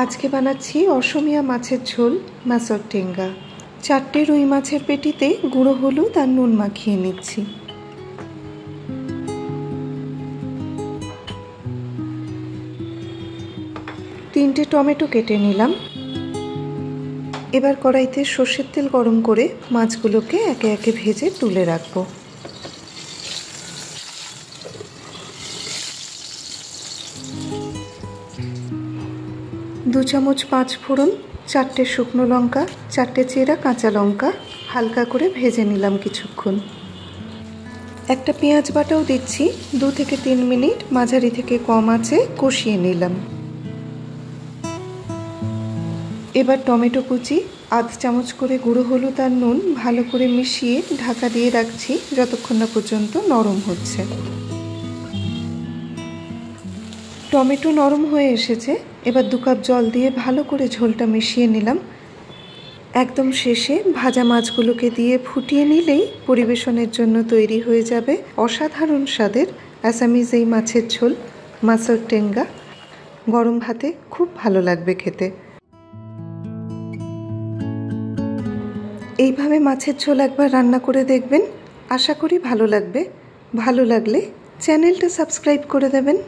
আজকে বানাচ্ছি অসমীয়া মাছের ঝোল মাছর টেঙ্গা। 4টে রুই মাছের পেটিতে গুঁড়ো হলুদ আর নুন মাখিয়ে নিচ্ছি। তিনটে টমেটো কেটে নিলাম। এবার কড়াইতে সর্ষের তেল গরম করে মাছগুলোকে একে একে ভেজে তুলে রাখবো। দু চামচ 5 ফোড়ন, 4টে শুকনো লঙ্কা, 4টে চেরা কাঁচা লঙ্কা হালকা করে ভেজে নিলাম কিছুক্ষণ। একটা পেঁয়াজ বাটাও দিচ্ছি। 2 থেকে 3 মিনিট মাঝারি থেকে কম আঁচে কষিয়ে নিলাম। এবার টমেটো কুচি, আধ চামচ করে গুঁড়ো হলুদ আর নুন ভালো করে মিশিয়ে ঢাকা দিয়ে রাখছি যতক্ষণ না পর্যন্ত নরম হচ্ছে। টমেটো নরম হয়ে এসেছে। এবার 2 কাপ জল দিয়ে ভালো করে ঝোলটা মিশিয়ে নিলাম। একদম শেষে ভাজা মাছগুলোকে দিয়ে ফুটিয়ে নিলেই পরিবেশনের জন্য তৈরি হয়ে যাবে অসাধারণ স্বাদের আসামিজ এই মাছের ঝোল মাছর টেঙ্গা। গরম ভাতে খুব ভালো লাগবে খেতে। এইভাবে মাছের ঝোল একবার রান্না করে দেখবেন, আশা করি ভালো লাগবে। ভালো লাগলে চ্যানেলটা সাবস্ক্রাইব করে দেবেন।